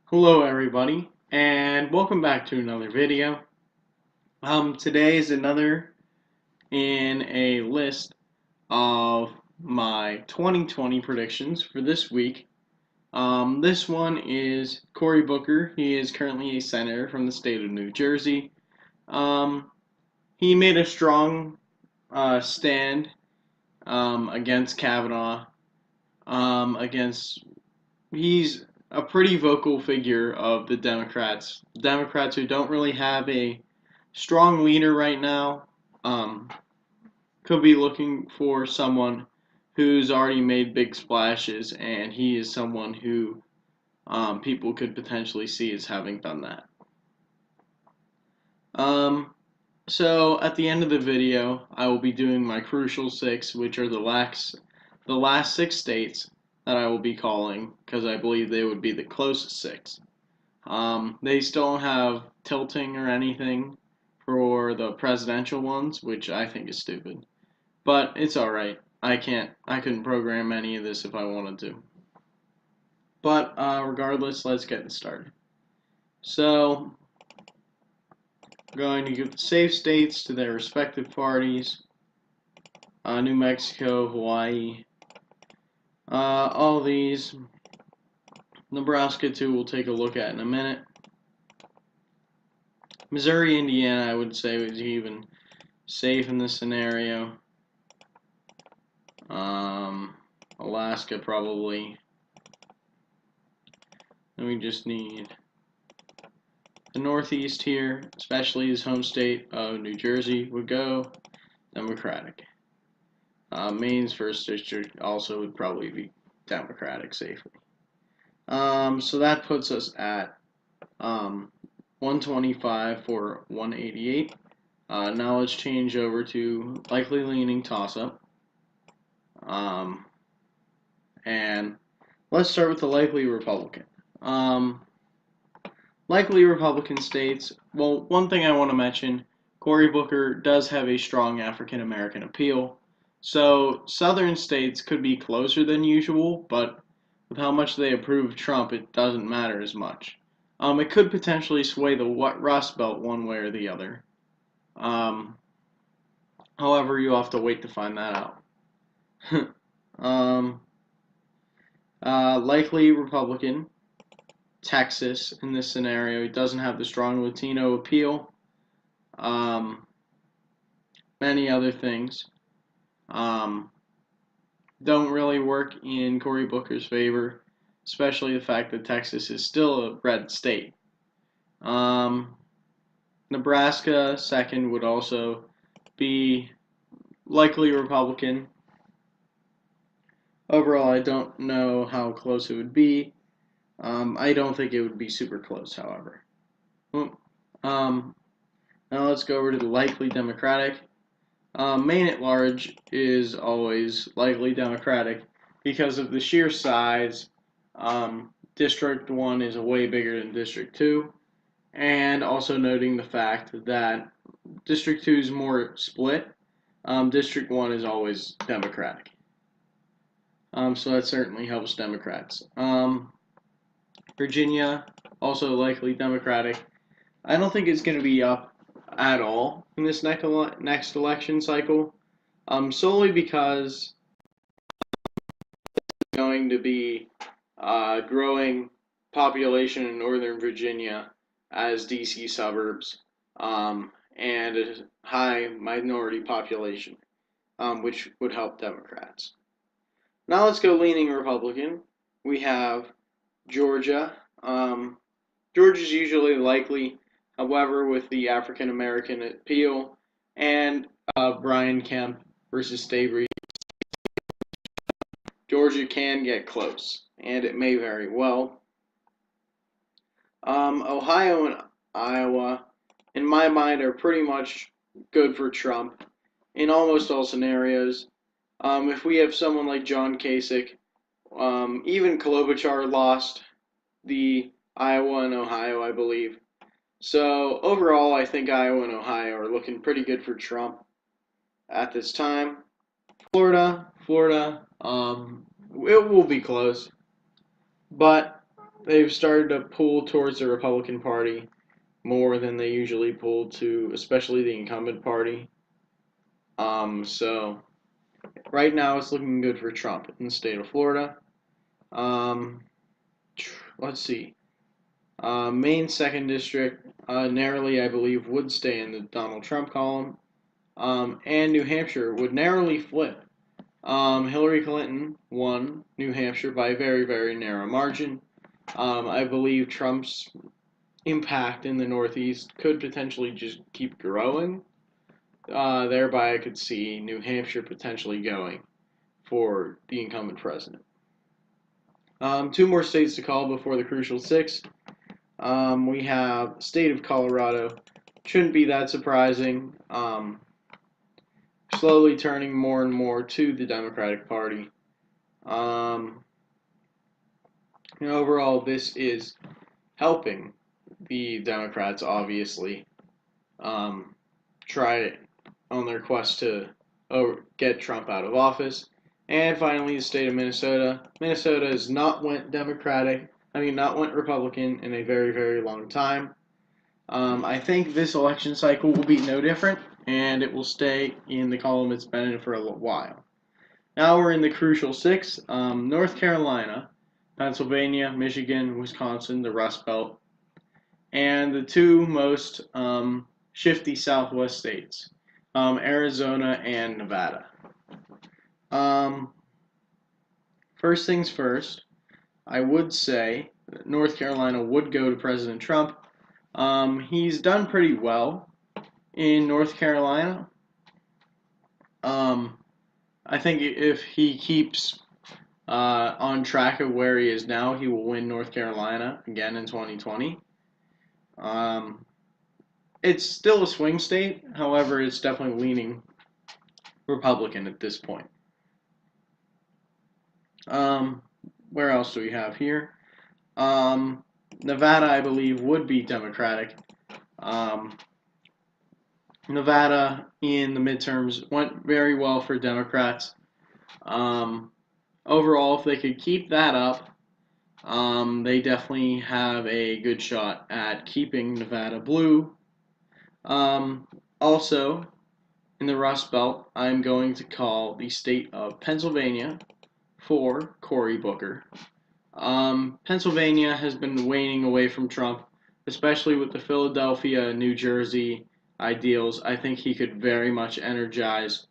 Hello everybody, and welcome back to another video. Today is another in a list of my 2020 predictions for this week. This one is Cory Booker. He is currently a senator from the state of New Jersey. Um, he made a strong stand against Kavanaugh. Against He's a pretty vocal figure of the Democrats. Democrats who don't really have a strong leader right now um, could be looking for someone who's already made big splashes, and he is someone who people could potentially see as having done that. Um, so at the end of the video, I will be doing my crucial six, which are the last six states that I will be calling because I believe they would be the closest six. They still don't have tilting or anything for the presidential ones, which I think is stupid. But it's alright. I couldn't program any of this if I wanted to. But regardless, let's get started. So, I'm going to give the safe states to their respective parties. New Mexico, Hawaii, all these. Nebraska, too, we'll take a look at in a minute. Missouri, Indiana, I would say was even safe in this scenario. Alaska probably. Then we just need the Northeast here, especially his home state of New Jersey, would go Democratic. Maine's first district also would probably be Democratic safely. So that puts us at 125 for 188. Now let's change over to likely leaning toss-up. And let's start with the likely Republican. Likely Republican states, well, one thing I want to mention, Cory Booker does have a strong African American appeal. So southern states could be closer than usual, but with how much they approve of Trump, it doesn't matter as much. It could potentially sway the Rust Belt one way or the other. However, you have to wait to find that out. um, Likely Republican, Texas in this scenario. He doesn't have the strong Latino appeal. Many other things don't really work in Cory Booker's favor, especially the fact that Texas is still a red state. Nebraska, second, would also be likely Republican. Overall, I don't know how close it would be. I don't think it would be super close, however. Now let's go over to the likely Democratic. Maine at large is always likely Democratic because of the sheer size. District 1 is way bigger than District 2, and also noting the fact that District 2 is more split. District 1 is always Democratic. So that certainly helps Democrats. Virginia, also likely Democratic. I don't think it's going to be up at all in this next election cycle, solely because it's going to be growing population in Northern Virginia as DC suburbs, and a high minority population, which would help Democrats. Now let's go leaning Republican. We have Georgia. Georgia's usually likely, however, with the African American appeal and Brian Kemp versus Stavery, Georgia can get close, and it may very well. Ohio and Iowa, in my mind, are pretty much good for Trump in almost all scenarios. If we have someone like John Kasich, even Klobuchar lost the Iowa and Ohio, I believe. So overall, I think Iowa and Ohio are looking pretty good for Trump at this time. Florida, it will be close, but they've started to pull towards the Republican Party more than they usually pull to, especially the incumbent party. So right now it's looking good for Trump in the state of Florida. Um, let's see. Maine second district narrowly, I believe, would stay in the Donald Trump column, and New Hampshire would narrowly flip. Hillary Clinton won New Hampshire by a very, very narrow margin. I believe Trump's impact in the Northeast could potentially just keep growing. Thereby, I could see New Hampshire potentially going for the incumbent president. Two more states to call before the crucial six. We have the state of Colorado. Shouldn't be that surprising. Slowly turning more and more to the Democratic Party. Overall, this is helping the Democrats, obviously, try on their quest to get Trump out of office. And finally, the state of Minnesota. Minnesota has not went Republican in a very, very long time. I think this election cycle will be no different, and it will stay in the column it's been in for a little while. Now we're in the crucial six. North Carolina, Pennsylvania, Michigan, Wisconsin, the Rust Belt, and the two most shifty Southwest states, Arizona and Nevada. First things first, I would say that North Carolina would go to President Trump. He's done pretty well in North Carolina. I think if he keeps on track of where he is now, he will win North Carolina again in 2020. It's still a swing state, however, it's definitely leaning Republican at this point. Where else do we have here? Nevada, I believe, would be Democratic. Nevada in the midterms went very well for Democrats. Overall, if they could keep that up, they definitely have a good shot at keeping Nevada blue. Also, in the Rust Belt, I'm going to call the state of Pennsylvania for Cory Booker. Pennsylvania has been waning away from Trump, especially with the Philadelphia, New Jersey ideals. I think he could very much energize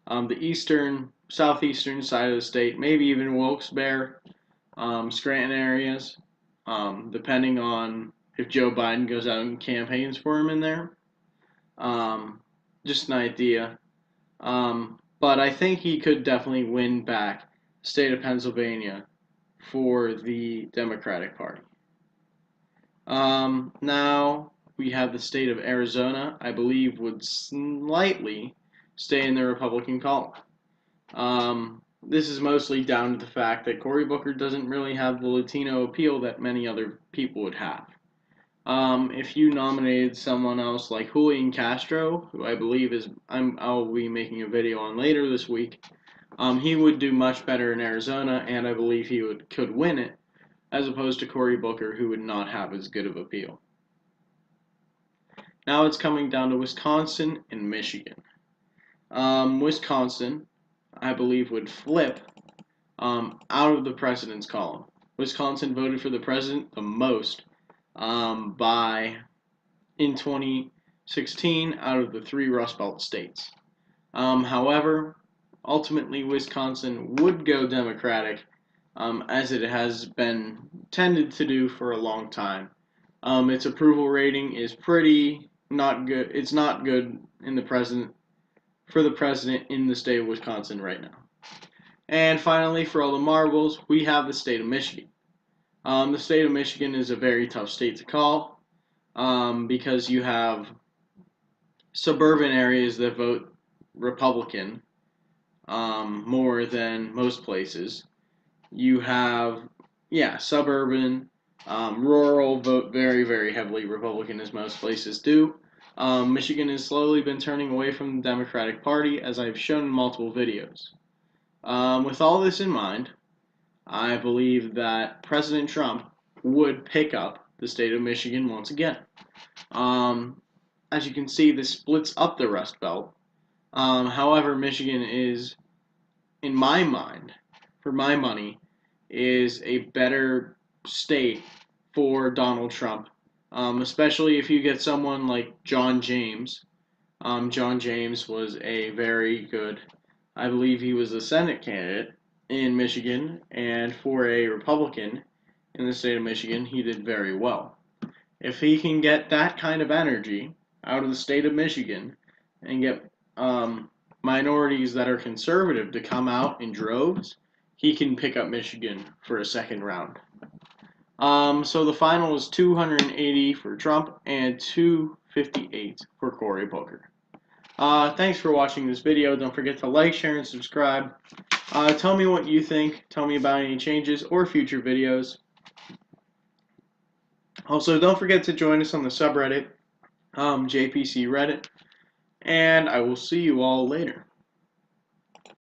the southeastern side of the state, maybe even Wilkes-Barre, Scranton areas, depending on if Joe Biden goes out and campaigns for him in there. Just an idea. But I think he could definitely win back the state of Pennsylvania for the Democratic Party. Now we have the state of Arizona, I believe would slightly stay in the Republican column. This is mostly down to the fact that Cory Booker doesn't really have the Latino appeal that many other people would have. If you nominated someone else like Julian Castro, who I believe I'll be making a video on later this week, he would do much better in Arizona, and I believe he could win it, as opposed to Cory Booker, who would not have as good of appeal. Now it's coming down to Wisconsin and Michigan. Wisconsin, I believe, would flip out of the president's column. Wisconsin voted for the president the most in 2016 out of the three Rust Belt states. However, ultimately Wisconsin would go Democratic, as it has been tended to do for a long time. Its approval rating is pretty not good. It's not good for the president in the state of Wisconsin right now. And finally, for all the marbles, we have the state of Michigan. The state of Michigan is a very tough state to call because you have suburban areas that vote Republican more than most places. You have, suburban, rural vote very, very heavily Republican, as most places do. Michigan has slowly been turning away from the Democratic Party, as I've shown in multiple videos. With all this in mind, I believe that President Trump would pick up the state of Michigan once again. As you can see, this splits up the Rust Belt. However, Michigan is, in my mind, for my money, is a better state for Donald Trump, especially if you get someone like John James. John James was a very good, I believe he was a Senate candidate in Michigan, and for a Republican in the state of Michigan, he did very well. If he can get that kind of energy out of the state of Michigan and get minorities that are conservative to come out in droves, he can pick up Michigan for a second round. So the final is 280 for Trump and 258 for Cory Booker. Thanks for watching this video. Don't forget to like, share, and subscribe. Tell me what you think. Tell me about any changes or future videos. Also, don't forget to join us on the subreddit, JPC Reddit, and I will see you all later.